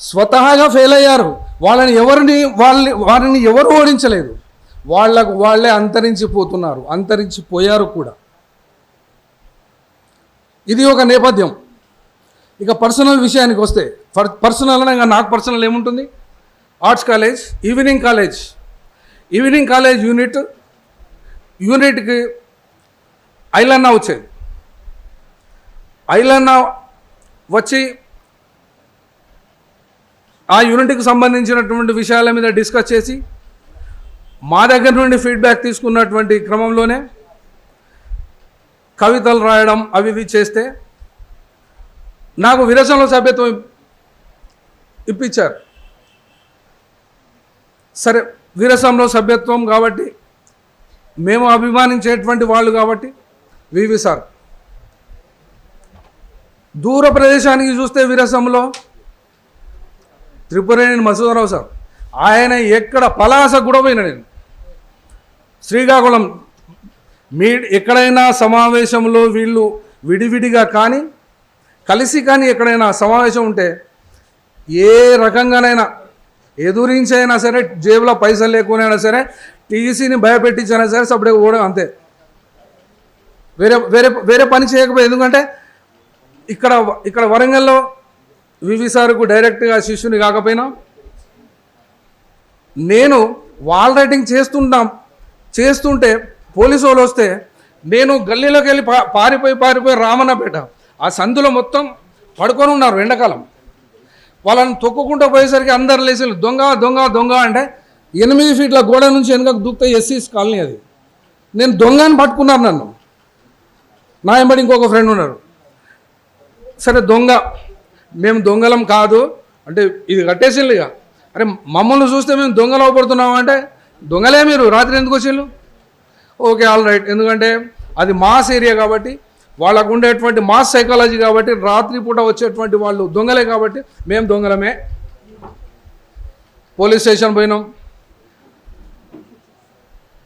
స్వతహాగా ఫెయిల్ అయ్యారు. వారిని ఎవరు ఓడించలేదు. వాళ్ళే అంతరించిపోయారు కూడా. ఇది ఒక నేపథ్యం. ఇక పర్సనల్ విషయానికి వస్తే, పర్సనల్ అనగా నాకు పర్సనల్ ఏముంటుంది? ఆర్ట్స్ కాలేజ్, ఈవినింగ్ కాలేజ్ యూనిట్కి ఐలన్నా వచ్చేది. ఐలన్నా వచ్చి ఆ యూనిట్కి సంబంధించినటువంటి విషయాల మీద డిస్కస్ చేసి మా దగ్గర నుండి ఫీడ్బ్యాక్ తీసుకున్నటువంటి క్రమంలోనే కవితలు రాయడం అవి ఇవి చేస్తే నాకు విరసంలో సభ్యత్వం ఇప్పించారు. సరే, విరసంలో సభ్యత్వం కాబట్టి మేము అభిమానించేటువంటి వాళ్ళు కాబట్టి వివి సార్. దూర ప్రదేశానికి చూస్తే విరసంలో త్రిపురేణి మసూదరావు సార్, ఆయన ఎక్కడ పలాస కూడా పోయినా, నేను శ్రీకాకుళం ఎక్కడైనా సమావేశంలో వీళ్ళు విడివిడిగా కానీ కలిసి కానీ ఎక్కడైనా సమావేశం ఉంటే ఏ రకంగానైనా ఎదురించైనా సరే, జేబులో పైసలు లేకునైనా సరే, టీసీని భయపెట్టించైనా సరే సపరేట్గా కూడా అంతే, వేరే పని చేయకపోయి. ఎందుకంటే ఇక్కడ వరంగల్లో వివి సార్కు డైరెక్ట్గా శిష్యుని కాకపోయినా నేను వాల్ రైటింగ్ చేస్తుంటే పోలీసు వాళ్ళు వస్తే నేను గల్లీలోకి వెళ్ళి పారిపోయి రామన్నపేట ఆ సందులో మొత్తం పడుకొని ఉన్నారు ఎండాకాలం. వాళ్ళని తొక్కుకుంటూ పోయేసరికి అందరు లేచి దొంగ అంటే 8 ఫీట్ల గోడ నుంచి వెనకకు దూకితే ఎస్సీస్ కాలనీ అది. నేను దొంగని పట్టుకున్నారు నన్ను. నా వెంబడి ఇంకొక ఫ్రెండ్ ఉన్నారు. సరే మేము దొంగలం కాదు అంటే ఇది కట్టేసిండ్రు. ఇక అరే మమ్మల్ని చూస్తే మేము దొంగలు అవపడుతున్నాము అంటే, దొంగలే మీరు, రాత్రి ఎందుకు వచ్చిండ్రు? Okay, all right. ఎందుకంటే అది మాస్ ఏరియా కాబట్టి, వాళ్ళకు ఉండేటువంటి మాస్ సైకాలజీ కాబట్టి, రాత్రిపూట వచ్చేటువంటి వాళ్ళు దొంగలే కాబట్టి మేము దొంగలమే. పోలీస్ స్టేషన్ పోయినాం.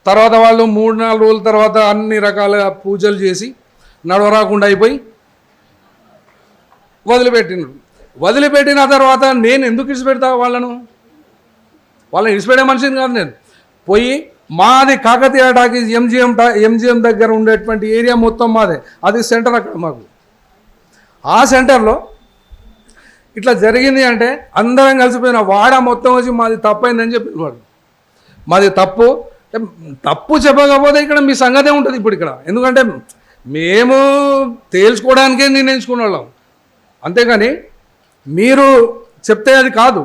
తర్వాత వాళ్ళు 3-4 రోజుల తర్వాత అన్ని రకాల పూజలు చేసి నడవరాకుండా అయిపోయి వదిలిపెట్టిన తర్వాత నేను ఎందుకు ఇడిచిపెడతా వాళ్ళని ఇడిచిపెట్టే మనిషిని కాదు నేను. పోయి మాది కాకతీయ టాకీస్ ఎంజిఎం దగ్గర ఉండేటువంటి ఏరియా మొత్తం మాదే, అది సెంటర్ అక్కడ మాకు. ఆ సెంటర్లో ఇట్లా జరిగింది అంటే అందరం కలిసిపోయిన వాడ మొత్తం వచ్చి మాది తప్పైందని చెప్పి వాడు మాది తప్పు చెప్పకపోతే ఇక్కడ మీ సంగతే ఉంటుంది ఇప్పుడు ఇక్కడ. ఎందుకంటే మేము తేల్చుకోవడానికే నిర్ణయించుకున్న వాళ్ళం, అంతేగాని మీరు చెప్తే అది కాదు,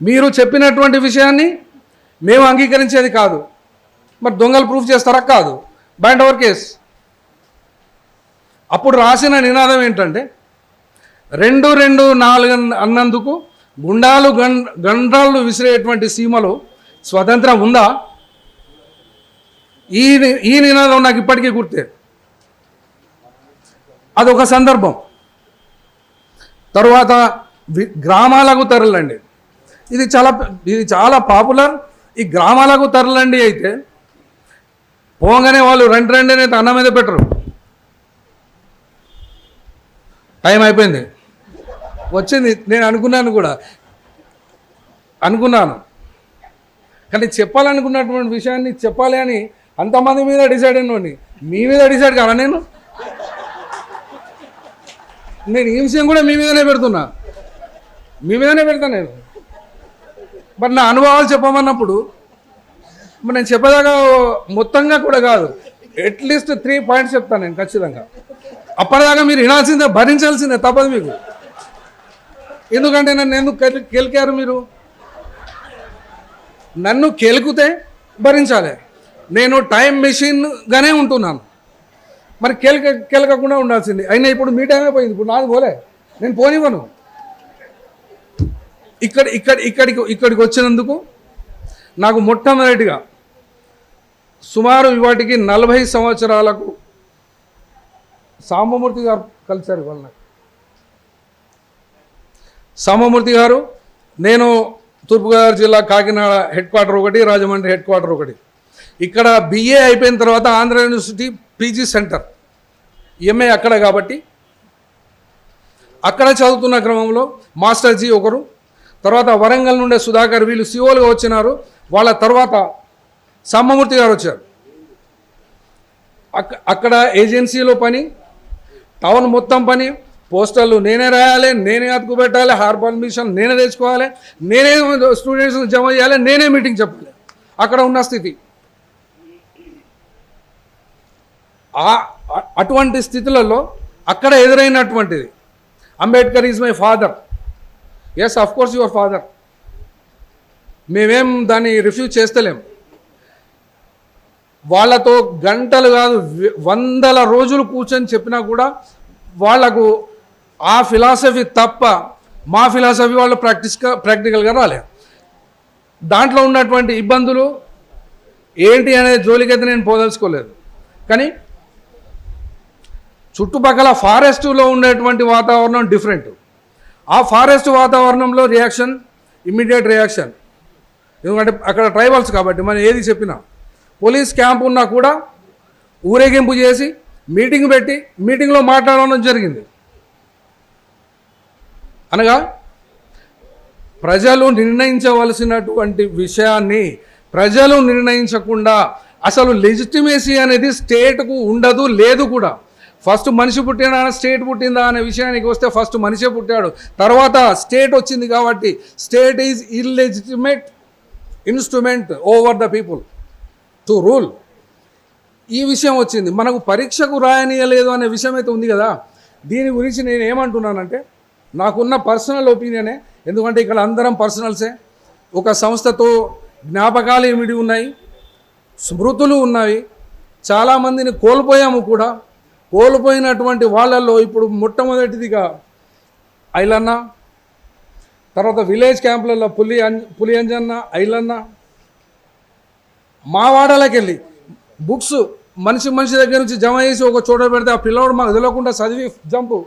మీరు చెప్పినటువంటి విషయాన్ని మేము అంగీకరించేది కాదు. మరి దొంగలు ప్రూఫ్ చేస్తారా? కాదు, బైండ్ ఓవర్ కేస్. అప్పుడు రాసిన నినాదం ఏంటంటే 2-2-4 అన్నందుకు గండాలు విసిరేటువంటి సీమలో స్వతంత్రం ఉందా? ఈ నినాదం నాకు ఇప్పటికీ గుర్తే. అదొక సందర్భం. తరువాత గ్రామాలకు తరలండి, ఇది చాలా పాపులర్. ఈ గ్రామాలకు తరలండి అయితే పోగానే వాళ్ళు రండి అయితే అన్నం మీద పెట్టరు. టైం అయిపోయింది, వచ్చింది. నేను అనుకున్నాను కానీ చెప్పాలనుకున్నటువంటి విషయాన్ని చెప్పాలి అని అంతమంది మీద డిసైడ్ అయినోని మీ మీద డిసైడ్ కాదా? నేను ఈ విషయం కూడా మీ మీదనే పెడతాను నేను. మరి నా అనుభవాలు చెప్పమన్నప్పుడు మరి నేను చెప్పేదాకా మొత్తంగా కూడా కాదు, అట్లీస్ట్ 3 పాయింట్స్ చెప్తాను నేను ఖచ్చితంగా. అప్పటిదాకా మీరు వినాల్సిందే, భరించాల్సిందే, తప్పదు మీకు. ఎందుకంటే నన్ను ఎందుకు కెలికారు మీరు? నన్ను కెలికితే భరించాలి. నేను టైం మెషిన్గానే ఉంటున్నాను, మరి కెలకకుండా ఉండాల్సింది. అయినా ఇప్పుడు మీ టైమే పోయింది, ఇప్పుడు నాది పోలే, నేను పోనివ్వను. ఇక్కడికి వచ్చినందుకు నాకు మొట్టమొదటిగా సుమారు ఇవాటికి 40 సంవత్సరాలకు సాంబమూర్తి గారు కలిశారు. వాళ్ళ సాంబమూర్తి గారు, నేను తూర్పుగోదావరి జిల్లా కాకినాడ హెడ్ క్వార్టర్ ఒకటి, రాజమండ్రి హెడ్ క్వార్టర్ ఒకటి. ఇక్కడ బిఏ అయిపోయిన తర్వాత Andhra university PG centre, MA అక్కడ కాబట్టి అక్కడ చదువుతున్న క్రమంలో మాస్టర్ జీ ఒకరు, తర్వాత వరంగల్ నుండే సుధాకర్, వీళ్ళు సిఓలుగా వచ్చినారు. వాళ్ళ తర్వాత సాంబమూర్తి గారు వచ్చారు. అక్కడ ఏజెన్సీలో పని, టౌన్ మొత్తం పని, పోస్టర్లు నేనే రాయాలి, నేనే అతుకు పెట్టాలి, హార్ పర్మిషన్ నేనే తెచ్చుకోవాలి, నేనే స్టూడెంట్స్ జమ చేయాలి, నేనే మీటింగ్ చెప్పాలి. అక్కడ ఉన్న స్థితి. అటువంటి స్థితులలో అక్కడ ఎదురైనటువంటిది, Ambedkar is my father. Yes, of course your father. మేమేం దాన్ని రిఫ్యూజ్ చేస్తలేం. వాళ్ళతో గంటలు కాదు 100 రోజులు కూర్చొని చెప్పినా కూడా వాళ్లకు ఆ ఫిలాసఫీ తప్ప మా ఫిలాసఫీ వాళ్ళు ప్రాక్టికల్గా రాలే. దాంట్లో ఉన్నటువంటి ఇబ్బందులు ఏంటి అనే జోలికైతే నేను పోదలుచుకోలేదు. కానీ చుట్టుపక్కల ఫారెస్టులో ఉండేటువంటి వాతావరణం డిఫరెంట్. ఆ ఫారెస్ట్ వాతావరణంలో రియాక్షన్, ఇమ్మీడియట్ రియాక్షన్. ఎందుకంటే అక్కడ ట్రైబల్స్ కాబట్టి మనం ఏది చెప్పినా, పోలీస్ క్యాంప్ ఉన్నా కూడా ఊరేగింపు చేసి మీటింగ్ పెట్టి మీటింగ్లో మాట్లాడడం జరిగింది. అనగా ప్రజలు నిర్ణయించవలసినటువంటి విషయాన్ని ప్రజలు నిర్ణయించకుండా అసలు లెజిటిమేసీ అనేది స్టేట్కు ఉండదు, లేదు కూడా. ఫస్ట్ మనిషి పుట్టినా స్టేట్ పుట్టిందా అనే విషయానికి వస్తే ఫస్ట్ మనిషే పుట్టాడు, తర్వాత స్టేట్ వచ్చింది. కాబట్టి state is illegitimate instrument over the people to rule. ఈ విషయం వచ్చింది. మనకు పరీక్షకు రాయనీయలేదు అనే విషయం అయితే ఉంది కదా. దీని గురించి నేను ఏమంటున్నానంటే నాకున్న పర్సనల్ ఒపీనియనే. ఎందుకంటే ఇక్కడ అందరం పర్సనల్సే. ఒక సంస్థతో జ్ఞాపకాలు ఏమిటి ఉన్నాయి, స్మృతులు ఉన్నాయి, చాలామందిని కోల్పోయాము కూడా. కోల్పోయినటువంటి వాళ్ళల్లో ఇప్పుడు మొట్టమొదటిదిగా ఐలన్న, తర్వాత విలేజ్ క్యాంపులలో పులి అంజన్న, ఐలన్న, మా వాడలోకి వెళ్ళి బుక్స్ మనిషి దగ్గర నుంచి జమ చేసి ఒక చోట పెడితే ఆ పిల్లవాడు మాకు తెలియకుండా చదివి జంపు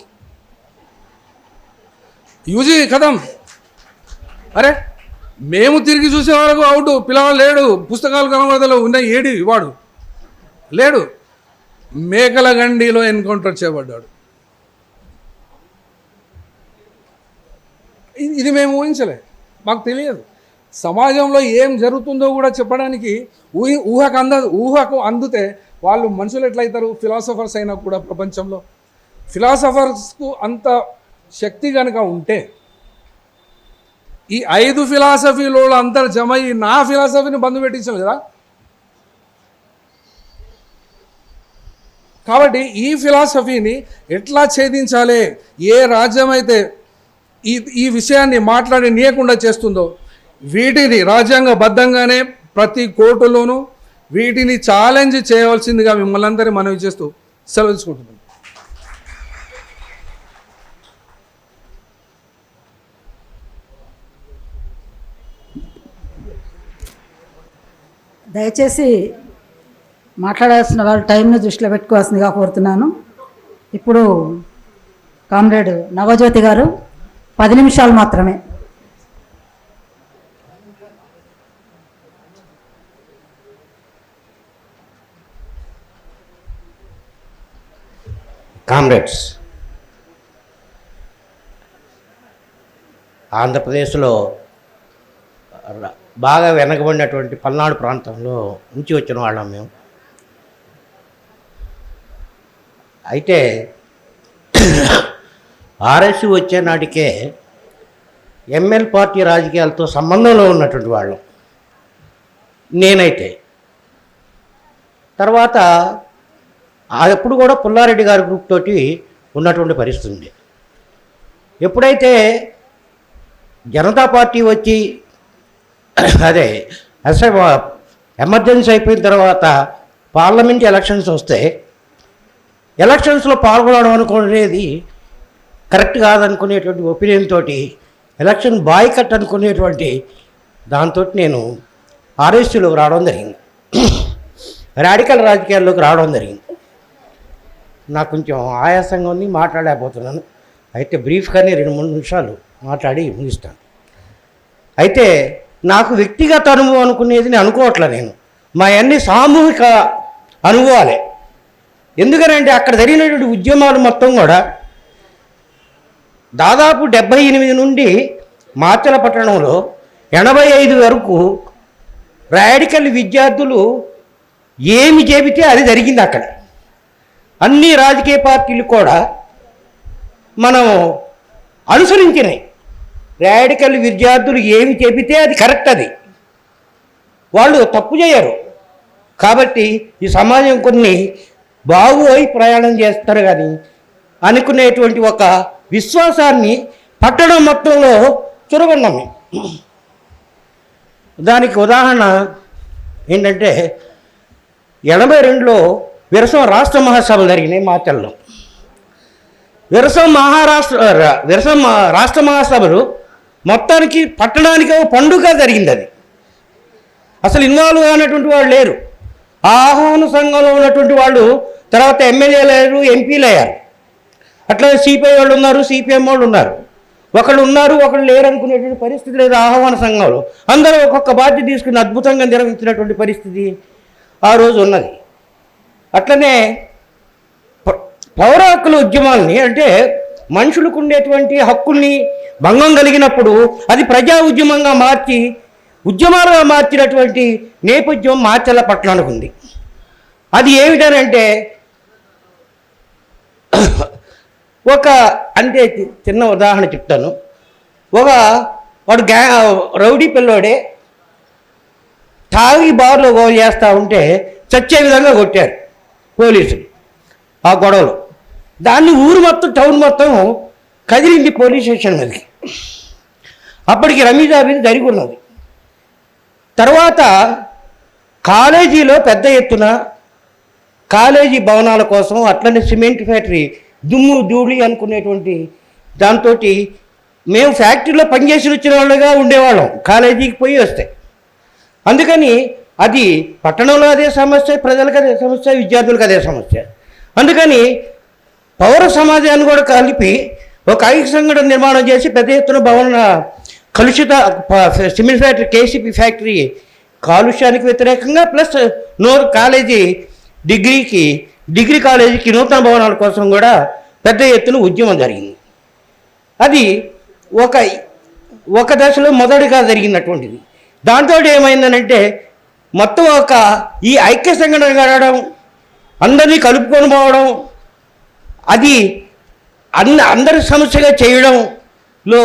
యూజీ కథం. అరే మేము తిరిగి చూసే వరకు అవుట్, పిల్లవాడు లేడు, పుస్తకాలు కనబడతలో ఉన్నాయి, ఏడి వాడు లేడు. మేకల గండిలో ఎన్కౌంటర్ చేయబడ్డాడు. ఇది మేము ఊహించలే, మాకు తెలియదు. సమాజంలో ఏం జరుగుతుందో కూడా చెప్పడానికి ఊహకు అందితే వాళ్ళు మనుషులు ఎట్లయితారు? ఫిలాసఫర్స్ అయినా కూడా ప్రపంచంలో ఫిలాసఫర్స్కు అంత శక్తి కనుక ఉంటే ఈ 5 ఫిలాసఫీలో అందరు జమ అయ్యి నా ఫిలాసఫీని బంధు పెట్టించాలి కదా. కాబట్టి ఈ ఫిలాసఫీని ఎట్లా ఛేదించాలి, ఏ రాజ్యం అయితే ఈ విషయాన్ని మాట్లాడనీయకుండా చేస్తుందో వీటిని రాజ్యాంగబద్ధంగానే ప్రతి కోర్టులోనూ వీటిని ఛాలెంజ్ చేయవలసిందిగా మిమ్మల్ని అందరినీ మనవి చేస్తూ సెలవు తీసుకుంటున్నాం. దయచేసి మాట్లాడాల్సిన వాళ్ళు టైంను దృష్టిలో పెట్టుకోవాల్సిందిగా కోరుతున్నాను. ఇప్పుడు కామ్రేడ్ నవజ్యోతి గారు 10 నిమిషాలు మాత్రమే. కామ్రేడ్స్, ఆంధ్రప్రదేశ్లో బాగా వెనకబడినటువంటి పల్నాడు ప్రాంతంలో నుంచి వచ్చిన వాళ్ళం మేము. అయితే ఆర్ఎస్సీ వచ్చే నాటికే ఎంఎల్ పార్టీ రాజకీయాలతో సంబంధంలో ఉన్నటువంటి వాళ్ళం నేనైతే. తర్వాత ఎప్పుడు కూడా పుల్లారెడ్డి గారి గ్రూప్ తోటి ఉన్నటువంటి పరిస్థితి ఉంది. ఎప్పుడైతే జనతా పార్టీ వచ్చి అదే ఎమర్జెన్సీ అయిపోయిన తర్వాత పార్లమెంట్ ఎలక్షన్స్ వస్తే ఎలక్షన్స్లో పాల్గొనడం అనుకునేది కరెక్ట్ కాదనుకునేటువంటి ఒపీనియన్ తోటి ఎలక్షన్ బాయ్కట్ అనుకునేటువంటి దాంతో నేను ఆర్ఎస్సీలోకి రావడం జరిగింది, రాడికల్ రాజకీయాల్లోకి రావడం జరిగింది. నాకు కొంచెం ఆయాసంగా ఉంది, మాట్లాడలేకపోతున్నాను. అయితే బ్రీఫ్గానే 2-3 నిమిషాలు మాట్లాడి ముగిస్తాను. అయితే నాకు వ్యక్తిగత అనుభవం అనుకునేది నేను అనుకోవట్లే. నేను మా అన్ని సామూహిక అనుభవాలే. ఎందుకనంటే అక్కడ జరిగినటువంటి ఉద్యమాలు మొత్తం కూడా దాదాపు 78 నుండి మాచల పట్టణంలో 85 వరకు రాడికల్ విద్యార్థులు ఏమి చెబితే అది జరిగింది. అక్కడ అన్ని రాజకీయ పార్టీలు కూడా మనం అనుసరించినాయి. రాడికల్ విద్యార్థులు ఏమి చెబితే అది కరెక్ట్, అది వాళ్ళు తప్పు చేయరు. కాబట్టి ఈ సమాజం కొన్ని బాగోయి ప్రయాణం చేస్తారు కానీ అనుకునేటువంటి ఒక విశ్వాసాన్ని పట్టణం మొత్తంలో చురగొన్నాం. దానికి ఉదాహరణ ఏంటంటే 82లో విరసం రాష్ట్ర మహాసభలు జరిగినాయి మాచల్లో. విరసం రాష్ట్ర మహాసభలు మొత్తానికి పట్టణానికి ఒక పండుగ జరిగింది. అది అసలు ఇన్వాల్వ్ అయినటువంటి వాళ్ళు లేరు. ఆహ్వాన సంఘంలో ఉన్నటువంటి వాళ్ళు తర్వాత ఎమ్మెల్యేలు అయ్యారు, ఎంపీలు అయ్యారు. అట్లా సిపిఐ వాళ్ళు ఉన్నారు, సిపిఎం వాళ్ళు ఉన్నారు. ఒకళ్ళు ఉన్నారు, ఒకళ్ళు లేరు అనుకునేటువంటి పరిస్థితి లేదు. ఆహ్వాన సంఘంలో అందరూ ఒక్కొక్క బాధ్యత తీసుకుని అద్భుతంగా నిర్వహించినటువంటి పరిస్థితి ఆ రోజు ఉన్నది. అట్లనే పౌర హక్కుల ఉద్యమాలని, అంటే మనుషులకు ఉండేటువంటి హక్కుల్ని భంగం కలిగినప్పుడు అది ప్రజా ఉద్యమంగా మార్చి ఉద్యమాలుగా మార్చినటువంటి నేపథ్యం మాచర్ల పట్టణానికి ఉంది. అది ఏమిటనంటే అంటే చిన్న ఉదాహరణ చెప్తాను. వాడు రౌడీ పిల్లోడే తాగి బార్లో గోల్ చేస్తూ ఉంటే చచ్చే విధంగా కొట్టారు పోలీసులు ఆ గొడవలో. దాన్ని ఊరు మొత్తం, టౌన్ మొత్తం కదిలింది పోలీస్ స్టేషన్ మీదకి. అప్పటికి రమీజాబీది జరిగి ఉన్నది. తర్వాత కాలేజీలో పెద్ద ఎత్తున కాలేజీ భవనాల కోసం అట్లనే సిమెంట్ ఫ్యాక్టరీ దుమ్ము ధూళి అనుకునేటువంటి దాంతో మేము ఫ్యాక్టరీలో పనిచేసి వచ్చిన వాళ్ళుగా ఉండేవాళ్ళం కాలేజీకి పోయి వస్తే. అందుకని అది పట్టణంలో అదే సమస్య, ప్రజలకు అదే సమస్య, విద్యార్థులకు అదే సమస్య. అందుకని పౌర సమాజాన్ని కూడా కలిపి ఒక ఐక్య సంఘటన నిర్మాణం చేసి పెద్ద ఎత్తున భవన కలుషిత సిమెంట్ ఫ్యాక్టరీ, కేసీపీ ఫ్యాక్టరీ కాలుష్యానికి వ్యతిరేకంగా ప్లస్ కాలేజీ డిగ్రీ కాలేజీకి నూతన భవనాల కోసం కూడా పెద్ద ఎత్తున ఉద్యమం జరిగింది. అది ఒక ఒక దశలో మొదటిగా జరిగినటువంటిది. దాంతో ఏమైందనంటే మొత్తం ఈ ఐక్య సంఘటన కడగడం, అందరినీ కలుపుకొని పోవడం, అది అందరి సమస్యగా చేయడంలో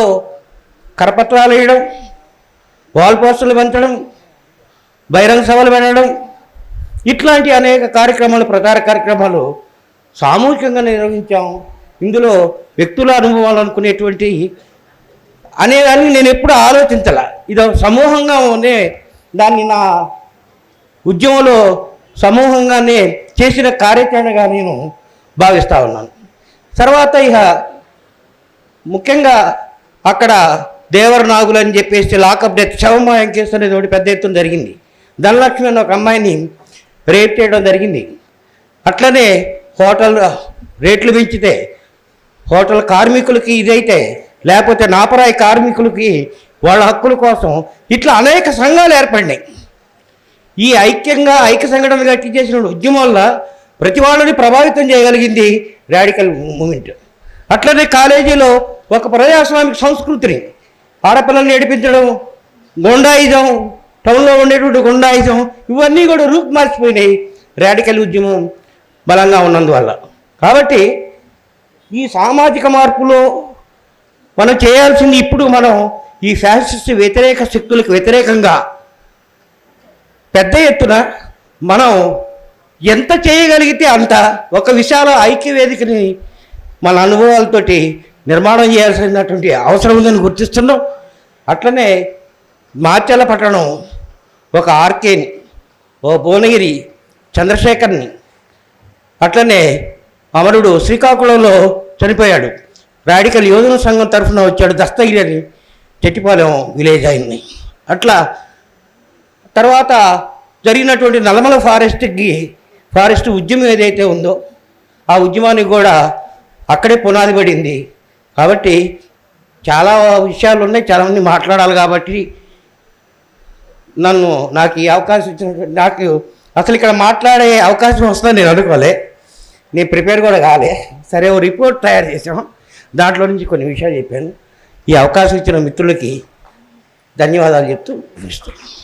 కరపత్రాలు వేయడం, వాల్ పోస్టర్లు పెంచడం, బహిరంగ సభలు పెట్టడం, ఇట్లాంటి అనేక కార్యక్రమాలు, ప్రచార కార్యక్రమాలు సామూహికంగా నిర్వహించాం. ఇందులో వ్యక్తుల అనుభవాలు అనుకునేటువంటి అనేదాన్ని నేను ఎప్పుడు ఆలోచించాల. ఇది సమూహంగానే దాన్ని నా ఉద్యమంలో సమూహంగానే చేసిన కార్యాచరణగా నేను భావిస్తూ ఉన్నాను. తర్వాత ముఖ్యంగా అక్కడ దేవర నాగులు అని చెప్పేసి లాకప్ డెత్ శవమాయం కేసు అనేది ఒకటి పెద్ద ఎత్తున జరిగింది. ధనలక్ష్మి అనే ఒక అమ్మాయిని రేప్ చేయడం జరిగింది. అట్లనే హోటల్ రేట్లు పెంచితే హోటల్ కార్మికులకి ఇదైతే, లేకపోతే నాపరాయి కార్మికులకి వాళ్ళ హక్కుల కోసం ఇట్లా అనేక సంఘాలు ఏర్పడినాయి. ఈ ఐక్య సంఘటన గట్టి చేసిన ఉద్యమం వల్ల ప్రతి వాళ్ళని ప్రభావితం చేయగలిగింది రాడికల్ మూమెంట్. అట్లనే కాలేజీలో ఒక ప్రజాస్వామిక సంస్కృతిని, ఆడపిల్లల్ని ఏడిపించడం, గుండాయిజం, టౌన్లో ఉండేటువంటి గుండాయిజం, ఇవన్నీ కూడా రూపు మార్చిపోయినాయి రాడికల్ ఉద్యమం బలంగా ఉన్నందువల్ల. కాబట్టి ఈ సామాజిక మార్పులో మనం చేయాల్సింది, ఇప్పుడు మనం ఈ ఫ్యాసిస్ట్ వ్యతిరేక శక్తులకు వ్యతిరేకంగా పెద్ద ఎత్తున మనం ఎంత చేయగలిగితే అంత ఒక విశాల ఐక్య వేదికని మన అనుభవాలతోటి నిర్మాణం చేయాల్సినటువంటి అవసరం ఉందని గుర్తిస్తున్నాం. అట్లనే మాచర్ల పట్టణం ఒక ఆర్కేని, ఓ భువనగిరి చంద్రశేఖర్ని, అట్లనే అమరుడు శ్రీకాకుళంలో చనిపోయాడు, రాడికల్ యోజన సంఘం తరఫున వచ్చాడు దస్తగిరి అని, చెట్టిపాలెం విలేజ్ అయింది. అట్లా తర్వాత జరిగినటువంటి నల్లమల ఫారెస్ట్ ఉద్యమం ఏదైతే ఉందో ఆ ఉద్యమానికి కూడా అక్కడే పునాది పడింది. కాబట్టి చాలా విషయాలు ఉన్నాయి, చాలామంది మాట్లాడాలి. కాబట్టి నాకు ఈ అవకాశం ఇచ్చినటువంటి, నాకు అసలు ఇక్కడ మాట్లాడే అవకాశం వస్తుందని నేను అనుకోలే, నేను ప్రిపేర్ కూడా కాలే. సరే, ఓ రిపోర్ట్ తయారు చేసాం, దాంట్లో నుంచి కొన్ని విషయాలు చెప్పాను. ఈ అవకాశం ఇచ్చిన మిత్రులకి ధన్యవాదాలు చెప్తూ ముగిస్తున్నాను.